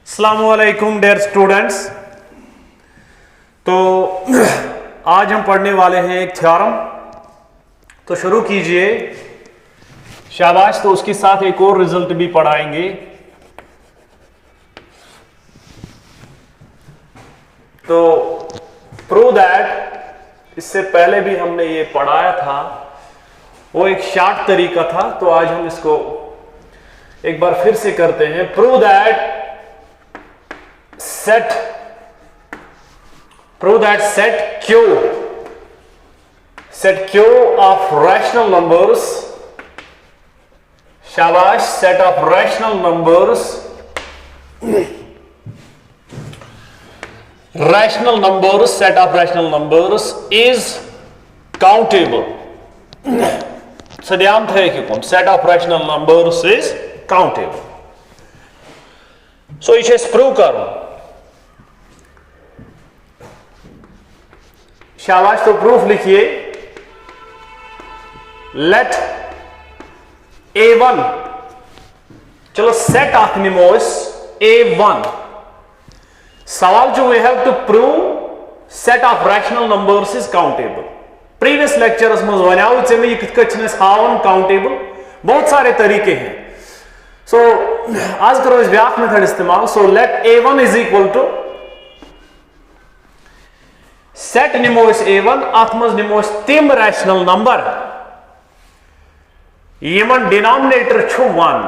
अस्सलामुअलैकुम dear students. तो आज हम पढ़ने वाले हैं एक थ्योरम। तो शुरू कीजिए। शाबाश। तो उसके साथ एक और रिजल्ट भी पढ़ाएंगे। तो प्रूव दैट, इससे पहले भी हमने ये पढ़ाया था, वो एक शॉर्ट तरीका था। तो आज हम इसको एक बार फिर से करते हैं। Prove that set q of rational numbers, शाबाश, set of rational numbers set of rational numbers is countable। सदियाम थे कि कौन set of rational numbers is countable। so इसे प्रूव करो। शाबाश। तो प्रूफ लिखिए। लेट A1, चलो सेट ऑफ निमोस A1। सवाल जो we have to prove set of rational numbers is countable. Previous lectures में वनाव चे मे कथ हावन काउंटेबल। बहुत सारे तरीके हैं। सो आज करो ब्या मेथड इस्तेमाल। So let A1 is equal to set निमोस A1, अथ मज निमोस तिम रैशनल नंबर यमन denominator 1।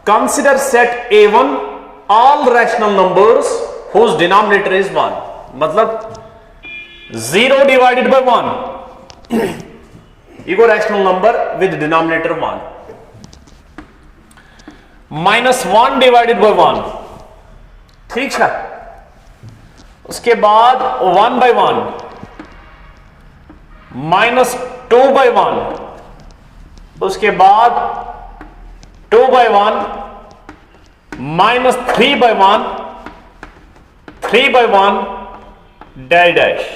Consider set A1 all rational numbers whose denominator is 1। मतलब 0 divided by 1 equal rational number with denominator 1, minus 1 divided by 1। ठीक है। उसके बाद 1 by 1, माइनस 2 by 1, उसके बाद 2 by 1, minus 3 by 1, 3 by 1 dash dash।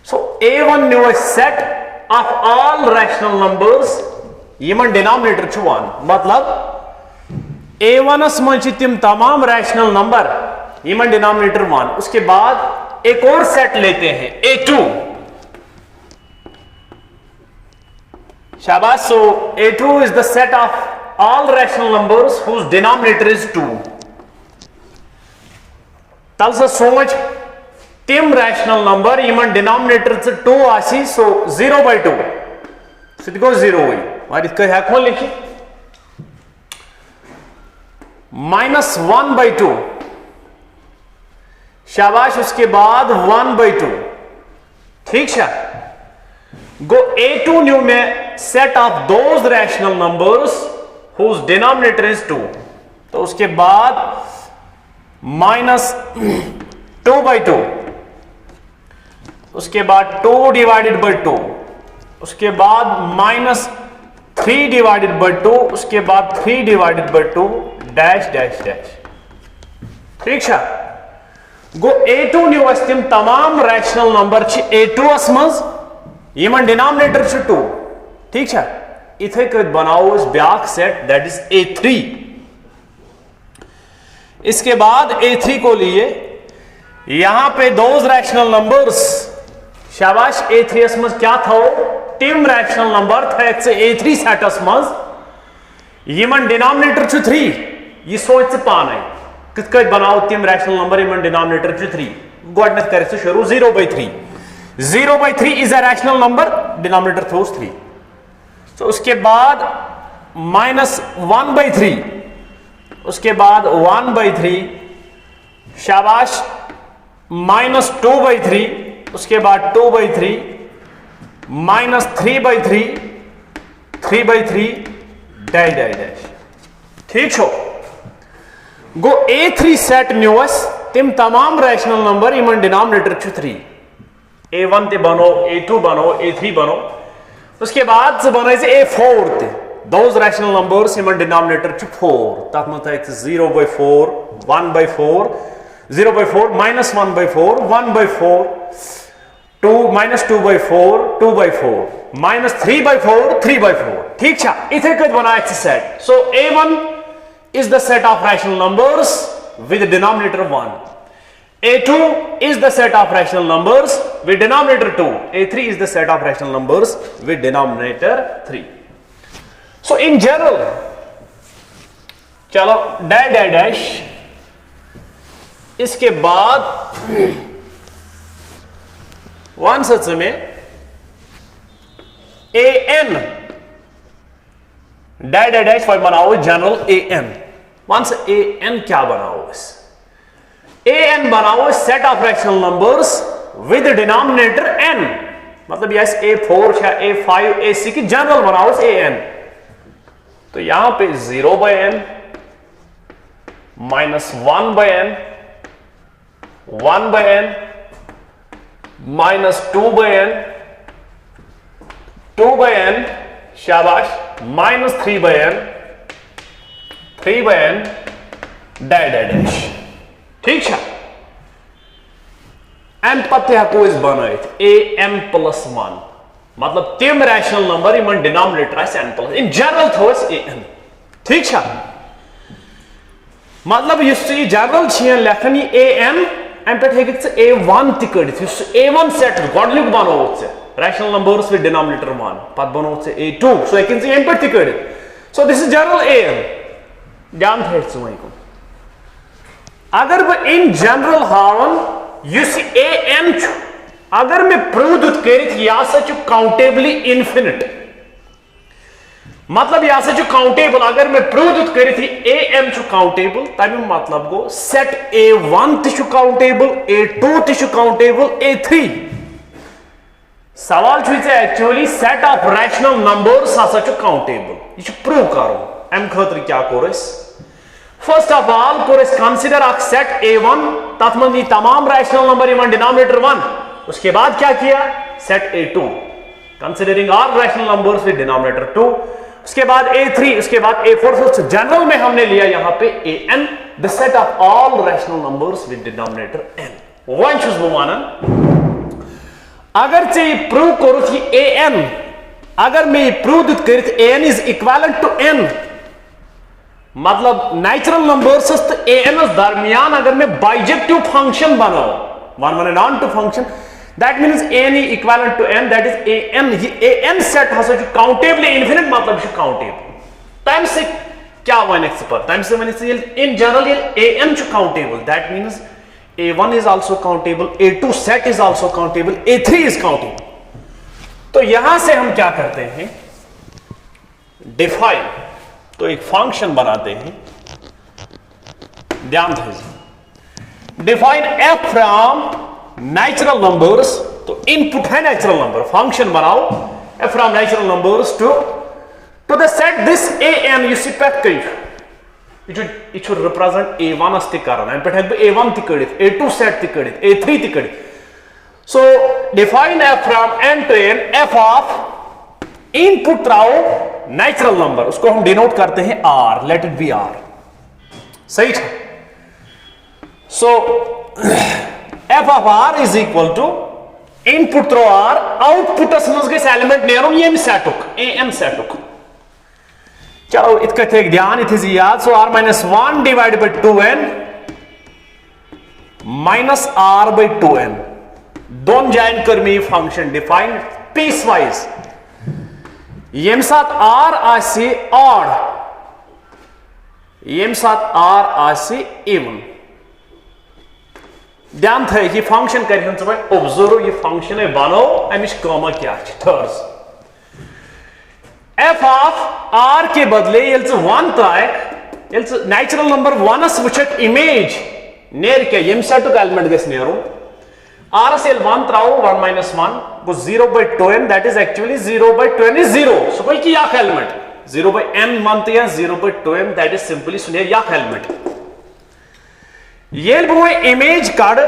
so A1 new a set of all rational numbers Yemen denominator 1। मतलब A1 मंच तिम तमाम रैशनल नंबर यमन डिनोमिनेटर 1। उसके बाद एक और सेट लेते हैं A2। शाबाश। सो A2 is the set of all rational numbers whose denominator is 2। तल से सोच तिम रैशनल नंबर यमन डिनोमिनेटर 2 आसी। सो 0 by 2 सो गो 0 हुई। और इसका हेको लिखी माइनस 1 by 2। शाबाश। उसके बाद 1 by 2। ठीक है। गो A2 न्यू में set of those rational numbers whose denominator is 2। तो उसके बाद माइनस 2 by 2, उसके बाद 2 डिवाइडेड बाई 2, उसके बाद माइनस 3 डिवाइडेड बाई 2, उसके बाद 3 divided by 2 dash dash dash. ठीक है। गो A2 न्यू तिम तमाम रैशनल नंबर A2 मज यमन डिनोमिनेटर 2। ठीक है। इथे कत बनाओ back set that is A3। इसके बाद A3 को लिए यहां पे दोज रैशनल नंबर्स। शाबाश। A3 मज क्या था? टिम रैशनल नंबर था A3 सेटस मज यमन डिनोमिनेटर 3। यह सोच पान कत बनाओ तिम रैशनल नंबर यमन डिनोमिनेटर 3। गोडनेथ कर शुरू 0 by 3। 0 by 3 is a rational number, denominator throws 3। तो उसके बाद माइनस 1 by 3, उसके बाद 1 by 3। शाबाश। माइनस 2 by 3, उसके बाद 2 by 3, minus 3 by 3, 3 by 3 dash dash dash. ठीक हो। गो A3 सेट न्यूस तिम तमाम रैशनल नंबर यमन डिनोमिनेटर 3। A1 ते बनो, A2 बनो, A3 बनो। उसके बाद से बने A4 ते those rational numbers Yemen denominator 4। तथ मत 0 by 4, 1 by 4, 0 by 4, minus 1 by 4, 1 by 4, 2, minus 2 by 4, 2 by 4, minus 3 by 4, 3 by 4। ठीक है। इथे कत बना set. So A1 is the set of rational numbers with denominator 1. A2 is the set of rational numbers with denominator 2. A3 is the set of rational numbers with denominator 3. So in general, चलो dash इसके बाद one such में an dash बनाओ general an. One से an क्या बनाओ इस an बनाओ set of rational numbers with denominator n. मतलब यस a4 या a5 a6 की जनरल बनाओ इस an. तो यहां पे 0/n -1/n 1/n -2/n 2/n शाबाश -3/n 3/n डैश. ठीक है एम पत्ते हको बनाइथ an + 1 मतलब तम rational number in denominator n+ in general those an. ठीक है मतलब ये जनरल लेखन ये an अम पे a1 तड़ित a1 सेट गोडलुक बनो रैशनल नंबर्स विद डिनोमिनेटर 1 पत बनो a2 सो हेकिन अम पे तड़ित. So this is general an. ध्यान थे वह अगर बह इन जनरल हावन युस an अगर मैं प्रूव कर यह काउंटेबली इन्फिनिट मतलब यह काउंटेबल अगर मैं प्रूव कर am काउंटेबल तम मतलब गो सेट a1 तु काउंटेबल a2 तु काउंटेबल a3. सवाल actually set of rational numbers हसा काउंटेबल यह प्रूव करो अम खतर क्या core first of all core consider a set a1 तथ मं तमाम रैशनल नंबर इन डिनोमिनेटर 1. उसके बाद क्या किया set a2 considering all rational numbers with denominator 2. उसके बाद a3 उसके बाद a4. तो जनरल में हमने लिया यहां पे an the set of all rational numbers with denominator n. One छुस बह वन अगर चे प्रूव करो an अगर मैं प्रूव कर an is equivalent to n मतलब नेचुरल नंबर्स तो an दरमियान अगर मैं बाइजेक्टिव फंक्शन बनाओ one and onto function that means an equivalent to n that is an set हसा काउंटेबली इन्फिनिट मतलब काउंटेबल तम से क्या वन तम से one in general an countable that means a1 is also countable a2 set is also countable a3 is countable. तो यहां से हम क्या करते हैं डिफाइन तो एक फंक्शन बनाते हैं. ध्यान दीजिए define f from natural numbers. तो इनपुट है नेचुरल नंबर फंक्शन बनाओ f from natural numbers to the set this an यु पे यह रिप्रेजेंट a1 पे a1 तड़ित a2 सेट तड़ित a3 तड़ित. सो डिफाइन f फ्रॉम n to n f of input त्राओ नेचुरल नंबर उसको हम डिनोट करते हैं r. Let it be r. सही है. So f of r is equal to input through r output मज एलिमेंट नेरुन यम सेटुक an सेटुक. चलो इत ध्यान इत याद. So r -1 divide by 2n minus r by 2n दोन जाइन कर मे फंक्शन डिफाइन पीस वाइज यम साथ r आसी ऑड यम साथ r आसी इवन. ध्यान थे यह फंक्शन कर ऑब्जर्व यह फंक्शन बनो अमिश कम क्या थर्स f ऑफ r के बदले ये 1 त्रायक नेचुरल नंबर 1 वुचक इमेज नेर क्या यम सेटुक एलिमेंट गस नेरुन r से 1 त्राओ 1 - 1 गो 0/2n that is actually 0/2n is 0. सो कोई की याक एलिमेंट 0/n मानते हैं 0/2n दैट इज सिंपली सुनिए याक एलिमेंट. ये इमेज कार्ड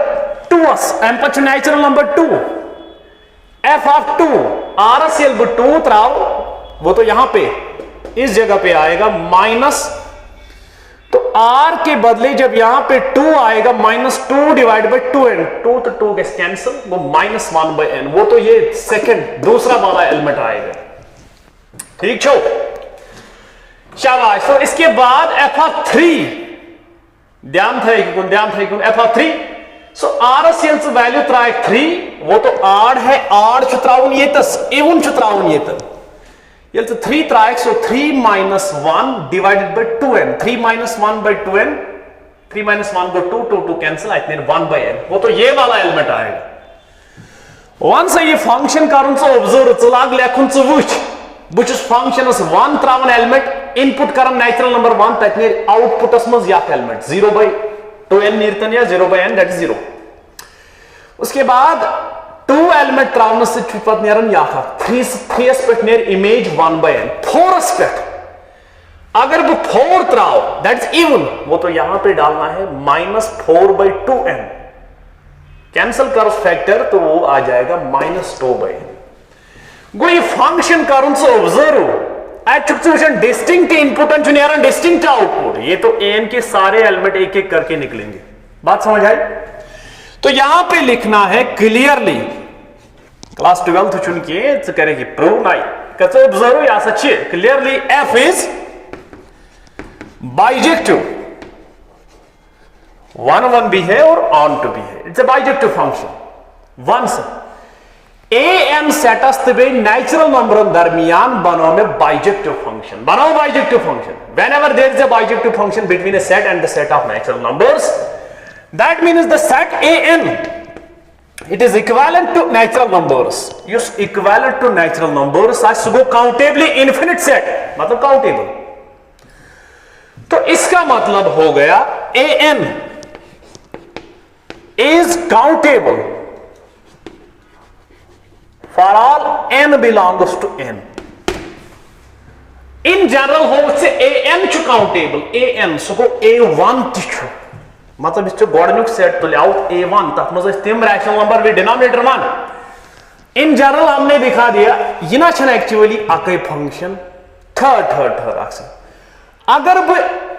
2s एम पे natural number 2 f of 2 r से 2 त्राओ वो तो यहां पे इस जगह पे आएगा माइनस. तो r के बदले जब यहां पे 2 आएगा -2 डिवाइड बाय 2n 2 तो 2 गैस कैंसिल वो -1/n वो तो ये सेकंड दूसरा वाला एलिमेंट आएगा. ठीक छो शाबाश. तो इसके बाद f ऑफ 3 ध्यान थे f(3). सो आरस यल्स वैल्यू त्रायक 3 वो तो आड है, आड छु त्राउन येतस, इवन छु त्राउन येत यल्स 3 त्रायक। So 3 - 1 divided by 2n, 3 - 1 by 2n, 3 - 1 go 2, 2 2 cancel, इतने 1/n, वो तो ये वाला एलिमेंट आएगा। वन से ये फंक्शन करुन च ऑब्जर्व च लाग लेखुन च वुच बुचस फंक्शनस 1 त्रावन एलिमेंट इनपुट करन नेचुरल नंबर 1 तक आउटपुटस मज या एलिमेंट 0/2n नीरतन या 0/n दैट इज 0। उसके बाद 2 एलिमेंट त्रावन से पत नेरन या 3 पे नेर इमेज 1/n, 4 पे अगर वो 4 त्राव दैट इज इवन, वो तो यहां पे डालना है -4/2n, कैंसिल करो फैक्टर तो वो आ जाएगा -2/n। गो ये फंक्शन करुन से observe eight distinct input and distinct output, ये तो एन के सारे एलिमेंट एक एक करके निकलेंगे। बात समझ आई? तो यहां पे लिखना है क्लियरली, क्लास 12 चुन के करेगी प्रूव नाई कच ऑब्जर्व या सच्चे क्लियरली एफ इज बाइजेक्टिव, 1 1 भी है और ऑन टू भी है, it's a bijective function. Once an सेटस तबे नेचुरल नंबर दरमियान बनो में बाइजेक्टिव फंक्शन, बनाओ bijective function. Whenever there is a bijective function between a set and the set of natural numbers, that means the set an it is equivalent to natural numbers, use equivalent to natural numbers as go countably infinite set, मतलब countable। तो इसका मतलब हो गया an is countable for all n belongs to n। in general हो से an छु countable, an so a1 छु, मतलब इस गोडनुक सेट तुले आउट a1 तथ मज तिम रैशनल नंबर भी डिनोमिनेटर मान। इन जनरल हमने दिखा दिया ये ना छन एक्चुअली अकै फंक्शन थर्ड अगर ब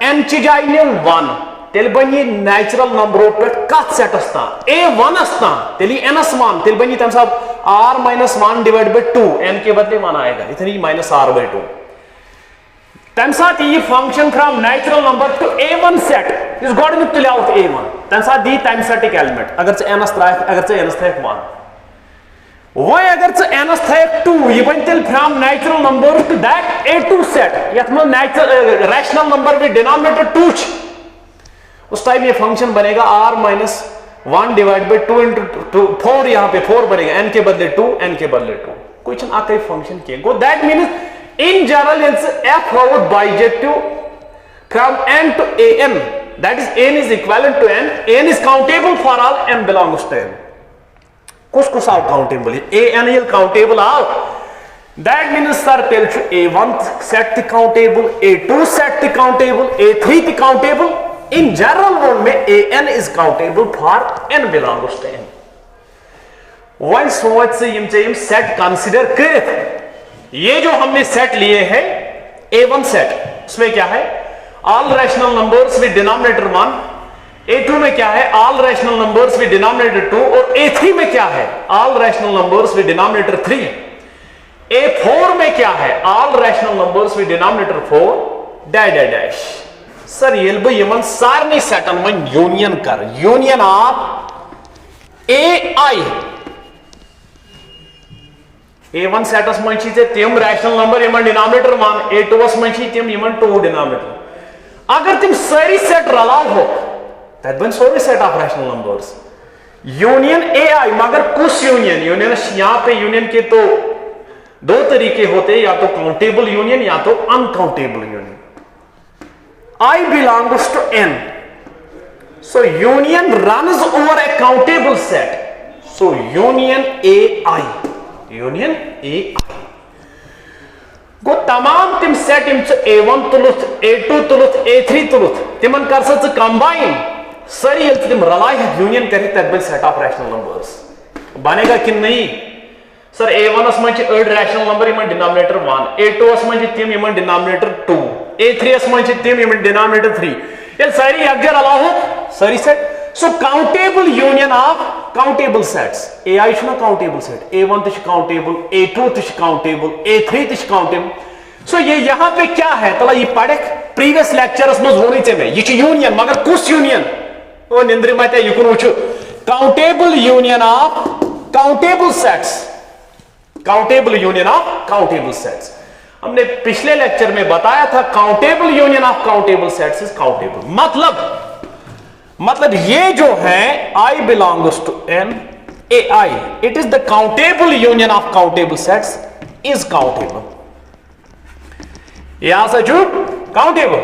n ची जाय ने 1 तेल बनी नेचुरल नंबरों पे कत सेट अस्ता a1 अस्ता तेली n मान तेल बनी तम सब r - 1 डिवाइड बाय 2, n के बदले 1 आएगा, इतनी -r/2। तम साथ ये function from natural number to a1 set इस गॉड में तुले आउट a1 तम साथ दी तम सेट एक एलिमेंट अगर से n त्राय अगर से n थे 1 वो अगर से n थे 2 ये बन तेल from natural number to that a2 set यथ में नेचुरल रैशनल नंबर भी डिनोमिनेटर 2 उस टाइम ये फंक्शन बनेगा r - 1 डिवाइड बाय 2 into 4, यहां पे 4 बनेगा, n के बदले 2, n के बदले 2, कुछ ना आके फंक्शन के गो that means in general it's f होगा bijective from n to an, that is n is equivalent to n is countable for all n belongs to n। कुछ आउट काउंटेबल an इज काउंटेबल आउट, that means sir tell to a1 set the countable, a2 set the countable, a3 the countable. In general word में an is countable for n belongs to n। वन सोच से यम set consider कर, ये जो हमने set लिए हैं a1 सेट, उसमें क्या है all rational numbers with denominator 1, a2 में क्या है all rational numbers with denominator 2, और a3 में क्या है all rational numbers with denominator 3, a4 में क्या है all rational numbers with denominator 4 dash dash. Sir ये सारे सेटन मन यूनियन कर, union of ai a1 sets मन तिम rational number in denominator 1, a2 मन तिम 2 डिनोमिनेटर। अगर तिम सारी सेट रलाव हो तब बन sorry set of rational numbers union ai। मगर कुछ यूनियन यहां पे यूनियन के तो 2 तरीके होते, या तो काउंटेबल यूनियन या तो uncountable union. I belongs to n, so union runs over a countable set, so union ai गो तमाम तिम सेट इम a1 तुलुथ, a2 तुलुथ, a3 तुलुथ तिमन कर स कंबाइन सारी तिम रलाय यूनियन करे तब सेट ऑफ रैशनल नंबर्स बनेगा कि नहीं। सर a1 मन अड rational number in denominator 1, a2 मन तिम इन डिनोमिनेटर 2, a3 मन तिम इन डिनोमिनेटर 3, ये सारी अगर अलाउ सारी set. So countable union of countable sets, ai छु ना काउंटेबल सेट, a1 तिश काउंटेबल, a2 तिश काउंटेबल, a3 तिश काउंटेबल। सो ये यहां पे क्या है तला ये पढ़े प्रीवियस लेक्चरस मज वोन ये यूनियन मगर कुछ यूनियन वो निंद्र मत युन वो countable union of countable sets countable union of countable sets हमने पिछले लेक्चर में बताया था countable union of countable sets is countable मतलब ये जो है I belongs to n ai it is the countable union of countable sets is countable यहां से जो countable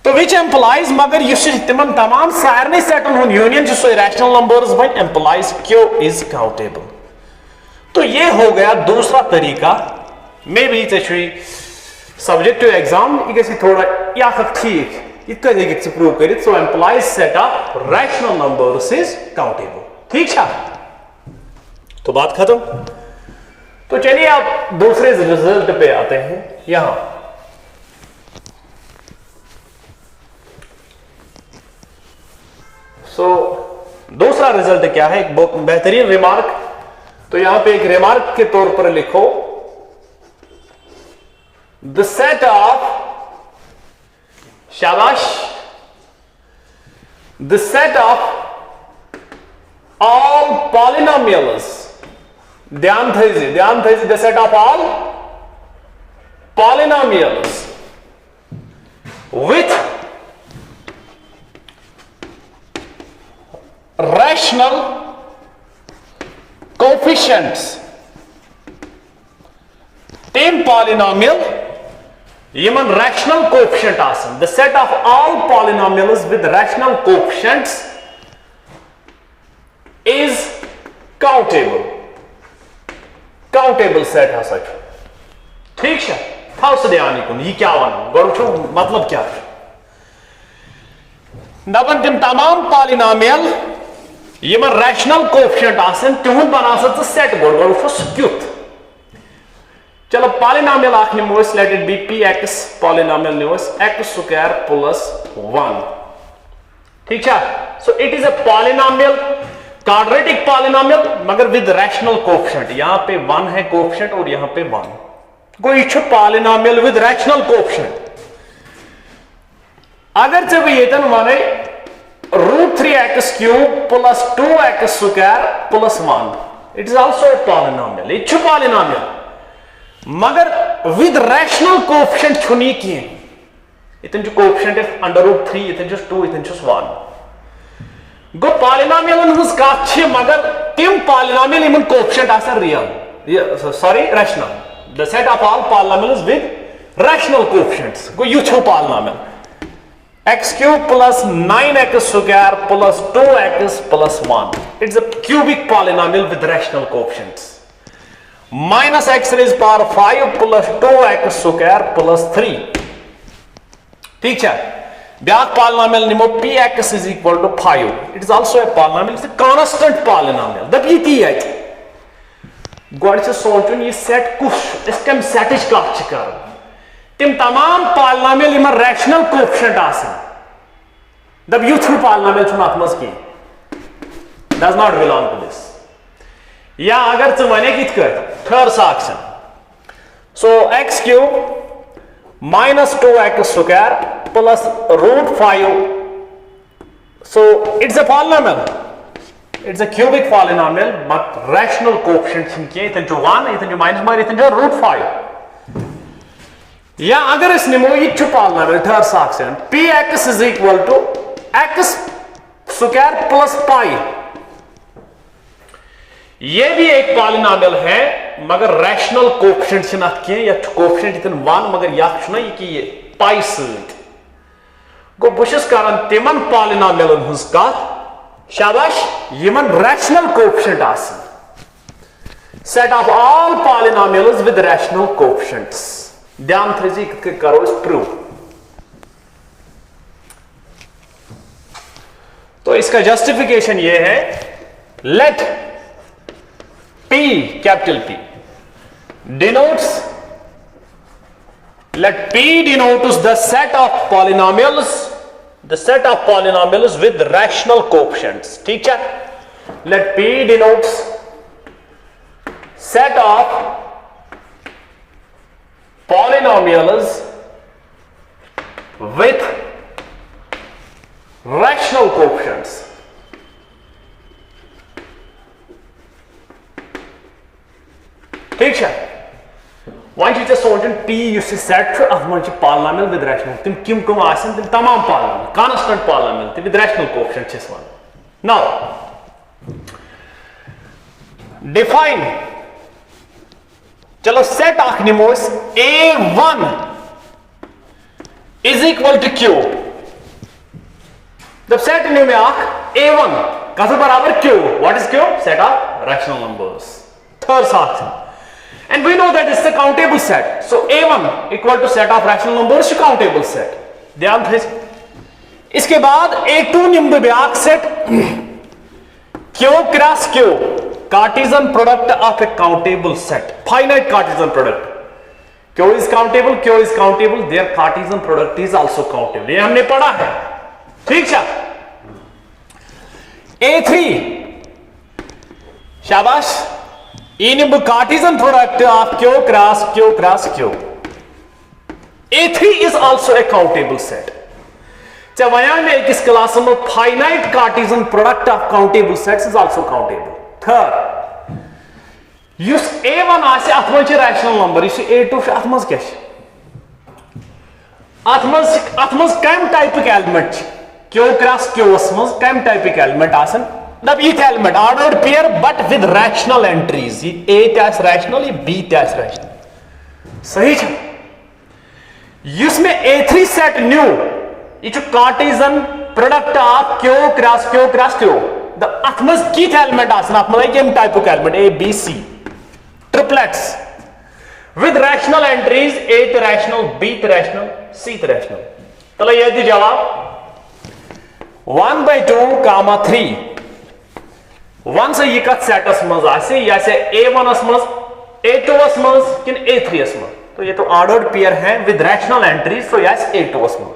तो which implies मगर यह तिमन तमाम सारे सेटन हुन यूनियन जो रैशनल नंबर्स बन implies Q is countable तो ये हो गया दूसरा तरीका मे बी सब्जेक्टिव एग्जाम यह थोड़ा या ठीक इतना देखिए प्रूव करित so implies set of rational numbers is countable ठीक है तो बात खत्म तो चलिए आप दूसरे रिजल्ट पे आते हैं यहां सो दूसरा रिजल्ट क्या है एक बहुत बेहतरीन रिमार्क तो यहां पे एक रिमार्क के तौर पर लिखो द सेट ऑफ शाबाश the set of all polynomials ध्यान थी the set of all polynomials with rational coefficients tim polynomial Even rational coefficient आसन the set of all polynomials with rational coefficients is countable set हसा ठीक है था ध्यान ये क्या वन गो मतलब क्या दपन तम तमाम पॉलिनॉमियल यमन रैशनल कोएफिशिएंट आसन तिहुंद बना सेट गो क्युत चलो पॉलिनॉमियल आख निमो late it B P x polynomial निमो एक्स स्क्वायर प्लस 1 ठीक है so it is a polynomial quadratic polynomial मगर विद रैशनल कोएफिशिएंट यहां पे 1 है कोएफिशिएंट और यहां पे 1 गो यह पॉलिनॉमियल विद रैशनल कोएफिशिएंट अगर जब येतन वने √3x cube plus 2x square plus 1 it is also a polynomial यह पॉलिनॉमियल मगर विद रैशनल कोएफिशिएंट छुनी की इतन जो कोएफिशिएंट है √3 इतन जो 2 इतन जो 1 गो पॉलिनॉमियल हज कथ मगर तिम पॉलिनॉमियल इमन कोएफिशिएंट आसन real sorry rational the set of all polynomials with rational coefficients गो यु छो polynomial x cube plus 9x square plus 2x plus 1 it's a cubic polynomial with rational coefficients minus x raised power 5 plus 2x square plus 3 ठीक है back polynomial निमो px is equal to 5 it is also a polynomial it's a constant polynomial दब ये ती है गोड़ से सोचुन ये सेट कुछ इसके सेट इस कथ कर तिम तमाम पॉलिनॉमियल इमन रैशनल कोएफिशिएंट आसन दब यूथ पॉलिनॉमियल छु अत की does not belong to this या अगर च वन थर्ड साक्शन so x cube minus 2x square plus √5 so it's a polynomial it's a cubic polynomial but rational coefficient के इतन जो 1 इतन जो माइनस मार इतन जो √5 या अगर इस निमो ये पॉलिनॉमियल थर्ड साक्शन px is equal to x square plus pi ये भी एक पॉलिनॉमियल है मगर रैशनल कोएफिशिएंट छनत के या कोएफिशिएंट इतन 1 मगर या छना ये कि ये पाई सत गो बुशस करन तिमन पॉलिनॉमियलन हंस कथ शाबाश यमन रैशनल कोएफिशिएंट आसन set of all polynomials with rational coefficients ध्यान थी करो इस प्रूव तो इसका जस्टिफिकेशन ये है late P capital P denotes let P denotes the set of polynomials with rational coefficients ठीक है let P denotes set of polynomials with rational coefficients. ठीक है, वन सोचन P set polynomial with rational तिम किम कम आसन तिम तमाम polynomial constant polynomial with rational coefficient वन. नाउ डिफाइन, चलो सेट आख निमो A1 is equal to Q. जब सेट निमे आख A1 कस बराबर Q. What is Q? Set of rational numbers. Third साथ, and we know that it's a countable set, so A1 equal to set of rational numbers to countable set. ध्यान थे. इसके बाद A2 निम्न back set Q cross Q, Cartesian product of a countable set, finite Cartesian product. Q is countable, their Cartesian product is also countable. ये हमने पढ़ा है. ठीक है. A3 शाबाश, in the Cartesian product of Q cross Q. A3 is also a countable set. जब वहां में इस क्लास में finite Cartesian product of countable sets is also countable. Third, use A1 आसे अथमज rational number, इस A2 से अथमज क्या है? अथमज कम type के element Q cross Q असमज कम type के element आसन. Now each element ordered pair but with rational entries. A त्यास rational, ये B त्यास rational. सही है. इसमें A3 set new, ये जो Cartesian product of Q cross Q. The अथमस कित element आसन अथमस एक type of element A, B, C. Triplets with rational entries. A th rational, B th rational, C th rational. चलो ये दी जवाब 1/2, 3. 1 से यह कत सेटस मज आसे या से A1 मज, A2 मज कि A3 मज. तो ये तो ऑर्डर्ड पेयर है विद रैशनल एंट्रीज, तो यस A2 मज.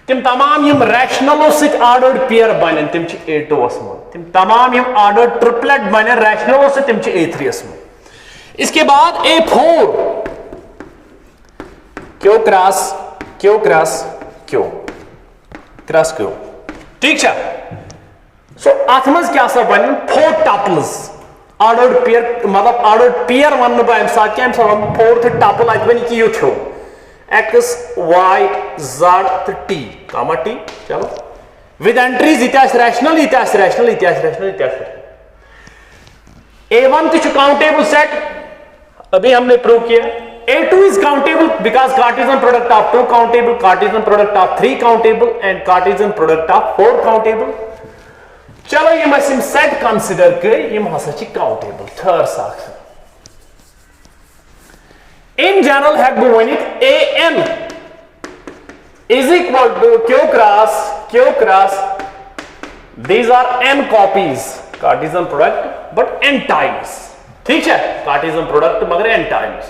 तिम तमाम यम रैशनलों से ऑर्डर्ड पेयर बन तिम A2 मज. तिम तमाम यम ऑर्डर्ड ट्रिपलेट बन रैशनलों से तिम A3 मज. इसके बाद A4 Q क्रॉस Q. ठीक है. सो अथमज क्या सा बन 4 टपल्स ऑर्डर्ड पेयर, मतलब ऑर्डर्ड पेयर वन बम साथ क्या 4th टपल अत बन कि youth X Y Z T, चलो विद एंट्रीज इतिहास रैशनल. A1 तो काउंटेबल सेट अभी हमने प्रूव किया. A2 is countable because Cartesian product of 2 countable, Cartesian product of 3 countable and Cartesian product of 4 countable. चलो ये मसिम सेट कंसिडर कर ये हसा काउंटेबल. थर्ड साख इन जनरल हेक बह Vanit AN is equal to Q cross. These are N copies Cartesian product but N times. ठीक है, Cartesian product मगर N times.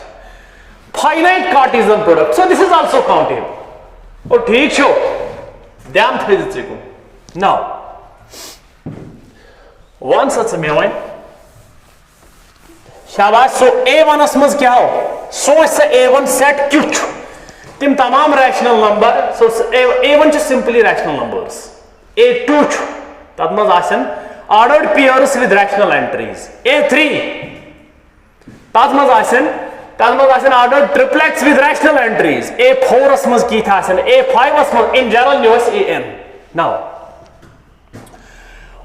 Finite Cartesian product, so this is also countable. और ठीक छो, ध्यान थे को. Now वन सच में वन शाबाश. सो A1 मज क्या हो सोच से A1 सेट क्यों तिम तमाम rational number. So A1 simply rational numbers. A2 तद मज आसन ordered pairs with rational entries. A3 तद मज आसन ordered triplets with rational entries. A4 मज की आसन. A5 मज इन जनरल न्यूस AN. नाउ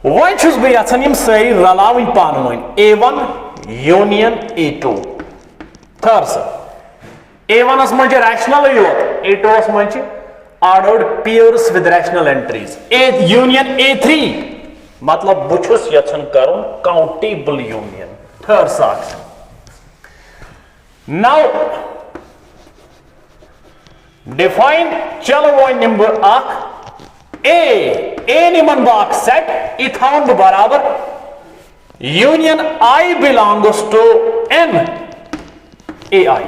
वन छुस बह यछन यम सारी रलावन पान one. A1 union A2. Third A1 मज रैशनल योत, A2 मज ordered pairs with rational entries. A union A3 मतलब बुछुस यछन करुन काउंटेबल यूनियन. थर्ड साख. नाउ डिफाइन, चलो वन नंबर आख A निमन बाक सेट इथान बराबर union I belongs to N AI.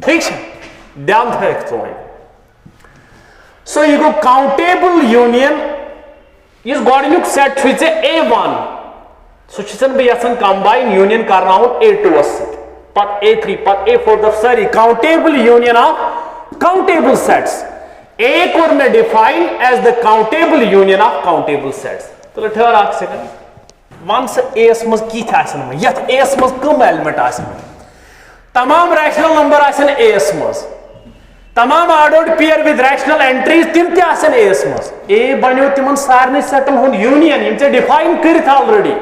ठीक है, ध्यान थे. सो ये गो काउंटेबल यूनियन इस गॉडन्युक सेट छुचे A1 सो बह यन कंबाइन यूनियन करना A2 पत A3 पत A4 द सारी countable union of countable sets. ए कोर में define as the countable union of countable sets. तो ठहर अख सेकंड वन से एस मज किथ आसन यथ एस मज कम एलिमेंट आसन तमाम रैशनल नंबर आसन एस मज तमाम ordered pair with rational entries तिम ते आसन एस मज ए बनो तिमन सारने सेटन हुन यूनियन यम ते डिफाइन करत ऑलरेडी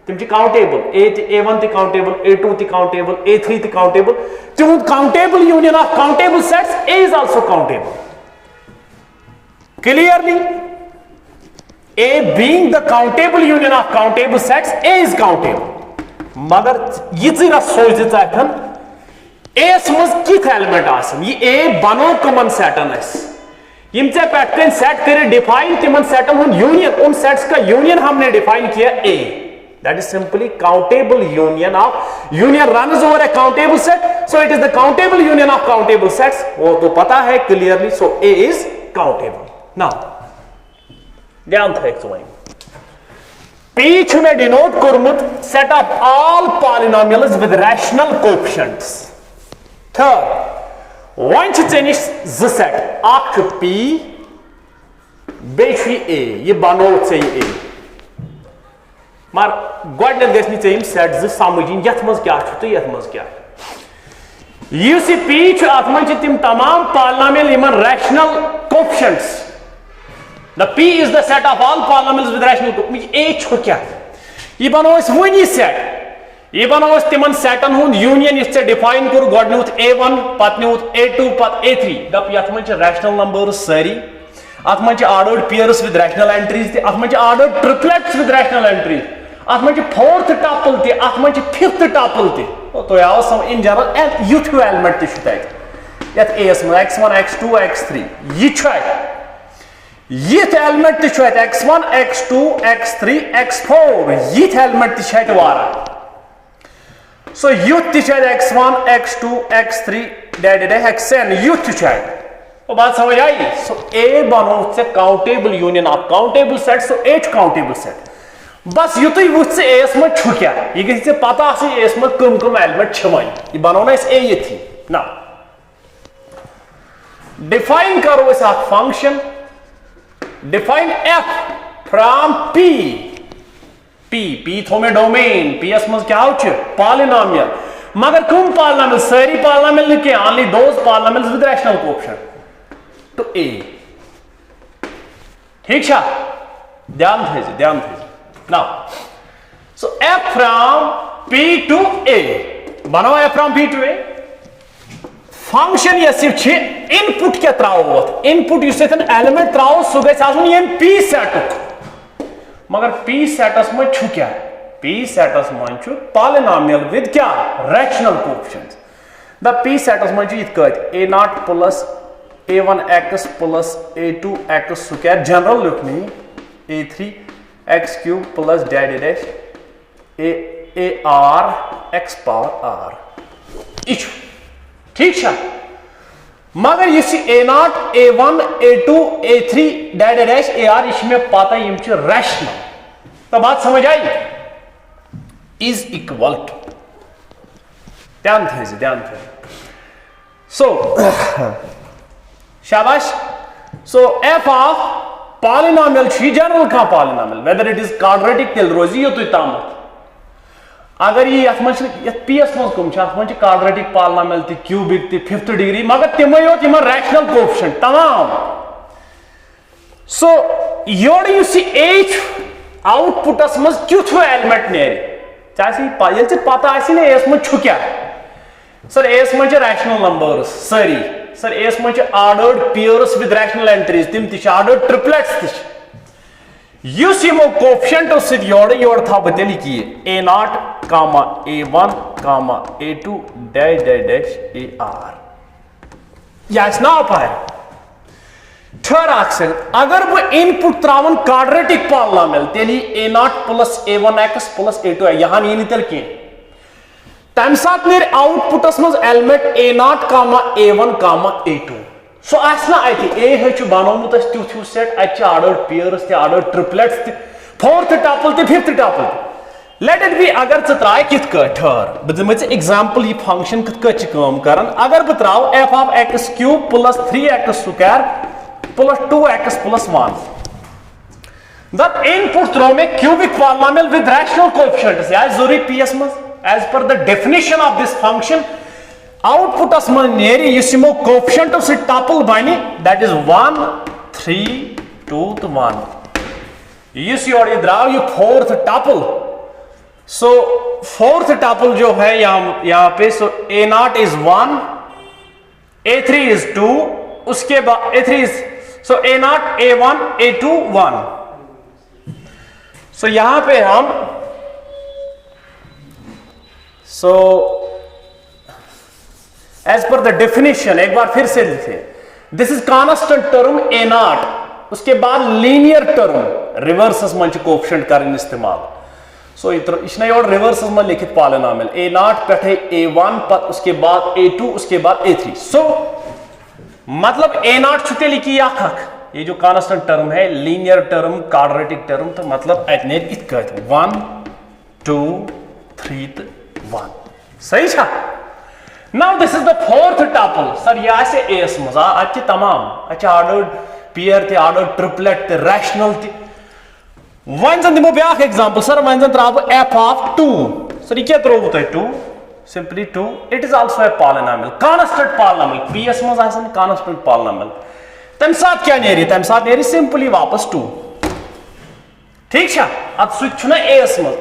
तिम काउंटेबल A1 ते काउंटेबल A2 ते काउंटेबल A3 ते काउंटेबल तिहुन countable union of countable sets A is also countable clearly A being the countable union of countable sets A is countable मगर ये जरा सोच चाहन A मज किथ एलिमेंट आसन ये A बनो कमन सेटन यम चे पैटर्न सेट करे डिफाइन तिमन सेटन हुन यूनियन उन सेट्स का यूनियन हमने डिफाइन किया A that is simply countable union runs over a countable set so it is the countable union of countable sets वो तो पता है clearly so A is countable now ध्यान थो P में डिनोट कोरमुत set of all polynomials with rational coefficients third वन चनिश ज सेट अख P बे A ये बनो चे A मगर गोडनेथ गस नी सेट ज समझिन यथ मज क्या तो यथ मज क्या युस P अत मज तिम तमाम polynomial Yemen rational coefficients the P is the set of all polynomials with rational coefficients A छु क्या ये बनो वनी सेट ये बनो तिमन सेटन हुन यूनियन इस डिफाइन कर गोड नुत A1 पत नुत A2 पत A3 दप यथ मज रैशनल नंबर्स सारी अत मज ordered pairs with rational entries अत मज ordered triplets with rational entries अत मज फोर्थ टपल ते अत मज फिफ्थ टपल ते तो आव सम इन जनरल युथ एलिमेंट ते यथ A में x1 x2 x3 ये छु यथ एलिमेंट ते x1 x2 x3 x4 यथ एलिमेंट ते वारा सो युथ ते x1 x2 x3 xn youth ते वो बात समझ आई सो A बनो से countable union of countable set so A countable set बस युत वुथ A में छु क्या ये गई पता A में कम कम एलिमेंट छवन ये बनो ना A ये थी ना डिफाइन करो इस function define f from p थो में डोमेन ps मज क्या पॉलिनोमियल मगर कम पॉलिनोमियल सारी पॉलिनोमियल नहीं क्या only those polynomials with rational coefficient to A ठीक है ध्यान थे now so f from p to A बनो f from p to A function ये सिर्फ इनपुट क्या त्राव इनपुट एलिमेंट त्राव सह गम पी सेट मगर पी सेटस में छु क्या पी सेटस में पॉलिनोमियल विद क्या rational coefficients the P sets में A0 plus A1x plus A2x square general लिखनी A3 x cube plus AR x power r ठीक है मगर ये A0 A1 A2 A3 AR इसमें पता यम रैशनल तो बात समझ आई इज इक्वल टू ध्यान थे सो शाबाश सो f ऑफ पॉलिनोमियल जनरल का polynomial whether it is quadratic तेल रोजी यो तुम ताम अगर ये PS मज कम क्वाड्रेटिक पॉलिनोमियल ते क्यूबिक ते फिफ्थ डिग्री मगर तिमे योत रैशनल कोएफिशिएंट तमाम सो योर H आउटपुटस मज क्युथ एलिमेंट नेर पता A मज छु क्या सर A मज रैशनल नंबर्स सारी सर A मज ordered pairs with rational entries तिम ते ऑर्डर्ड ट्रिपलेट्स ते युस यमो कोएफिशिएंट से योर था बह तेल A0 कामा A1 कामा A2 AR यह ना पाए ठहर अगर बह इनपुट त्रावन क्वाड्रेटिक पॉलिनोमियल तेल A0 plus A1x plus A2 यहाँ ये तेल कह तम सात नेर आउटपुटस मज एलिमेंट A0 कामा A1 कामा A2 सो ना A बनोमुत तुथ सेट अत ordered pairs ordered triplets fourth tuple fifth tuple late it B अगर त्राय कित ठहर बह दिम एग्जाम्पल यह फंक्शन कित काम कर अगर बह त्राव f ऑफ x cube plus 3x square plus 2x plus 1. The input throw a cubic polynomial with rational coefficients. As Zuri PS as per the definition of this function, output as neri usimo coefficient of sit tuple bani, that is 1 3 2 to 1. You see और ये draw you fourth tuple. So fourth tuple जो है यहाँ पे, so a0 is 1, a3 is 2, उसके बाद a3 is, so a0 a1 a2 1. So यहां पे हम as per the definition एक बार फिर से लिखे, this is constant term a0, उसके बाद लीनियर टर्म रिवर्सस मंच कोएफिशिएंट करें इस्तेमाल. सो इसने और रिवर्सस में लिखित पॉलिनोमियल a0 पे a1 पर, उसके बाद a2, उसके बाद a3. सो मतलब a0 छुटे लिखी या खक, ये जो कांस्टेंट टर्म है लीनियर टर्म क्वाड्रेटिक टर्म, तो मतलब अतने इत 1 2 3 1 सही छा. Now this is the fourth tuple. Sir ये आसे एस मजा अच्छे तमाम अच्छा ऑर्डर्ड पेयर ते ऑर्डर्ड ट्रिपलेट ते रैशनल ते. वन जन दिमो ब्याक एग्जांपल. सर वन जन त्राव f of 2. सर ये क्या त्राव तो 2, simply 2. It is also a polynomial, constant polynomial. PS मजा आसन कांस्टेंट पॉलिनोमियल. तम साथ क्या नेरी, तम साथ नेरी सिंपली वापस 2. ठीक छा. अब स्विच ना एस मज,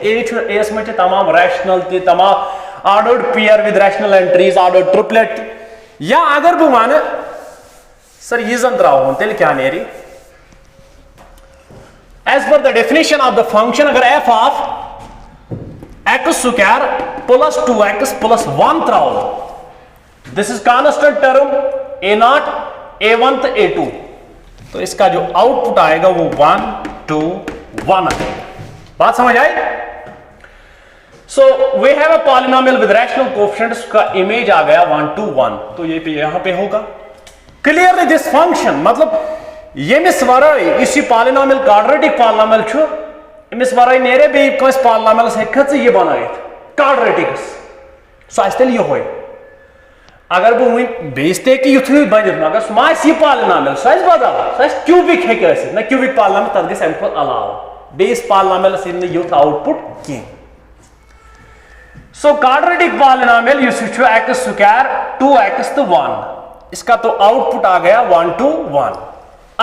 एस में तमाम रैशनल ते तमाम ordered pair with rational entries, ordered triplet. या अगर बह वन सर यह जन त्राव तेल क्या नेरी, as per the definition of the function अगर f ऑफ x square plus 2x plus 1 त्राव, this is constant term a0 a1 तो a2, तो इसका जो आउटपुट आएगा वो 1 2 1 आएगा. बात समझ आई. So we have a polynomial with rational coefficients का इमेज आ गया 1 2 1, तो ये पे यहां पे होगा क्लियरली दिस फंक्शन. मतलब यमिस वराई इसी पॉलिनोमियल क्वाड्रेटिक पॉलिनोमियल छु, इमिस वराई नेरे बे कस पॉलिनोमियल्स हेकत ये बनायत क्वाड्रेटिक्स. सो आस्तेल ये होय अगर बह बेचते कि युथ बन मगर सह पॉलिनोमियल सह बदल सह क्यूबिक हे ना क्यूबिक पॉलिनोमियल तथ गई अमे अलाव बेस पॉलिनोमियल युथ आउटपुट कह. So quadratic polynomial use x square 2x तो 1, इसका तो आउटपुट आ गया 1 2 1.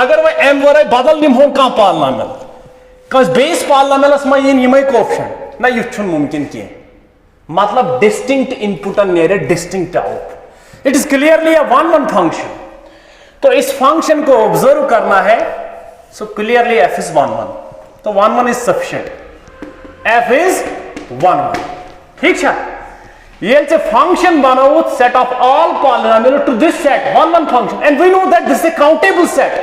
अगर वह एम वर बदल निमो कह पॉलिनोमियल कस बेस पॉलिनोमियल्स में इन यम कोएफिशिएंट ना युथ मुमकिन कह. मतलब डिस्टिंक्ट इनपुटन नेरे distinct output. It is clearly a 1 1 function. तो इस फंक्शन को ऑब्जर्व करना है. सो क्लियरली f इज 1 1, तो 1 1 इज सफिशिएंट. f is 1 1. ठीक है. ये फंक्शन बनाओ set of all polynomial to this set 1 1 function, and we know that this is a countable set.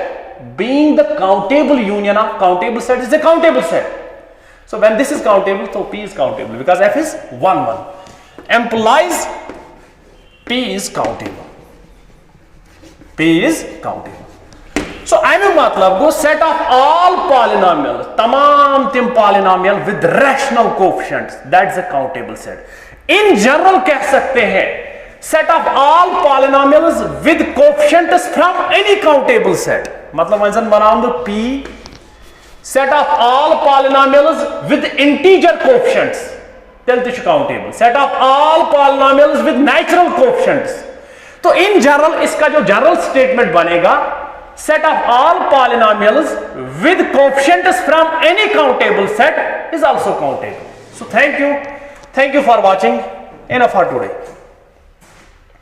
Being the countable union of countable set is a countable set. So when this is countable, so P is countable because f is 1 1. Implies P is countable. P is countable. So I mean मतलब go set of all polynomials, तमाम तिम polynomial with rational coefficients, that's a countable set. In general कह सकते हैं set of all polynomials with coefficients from any countable set. मतलब वंजन बनाऊं तो P set of all polynomials with integer coefficients, then it is countable. Set of all polynomials with natural coefficients. तो in general इसका जो general statement बनेगा set of all polynomials with coefficients from any countable set is also countable. So thank you for watching. Enough for today.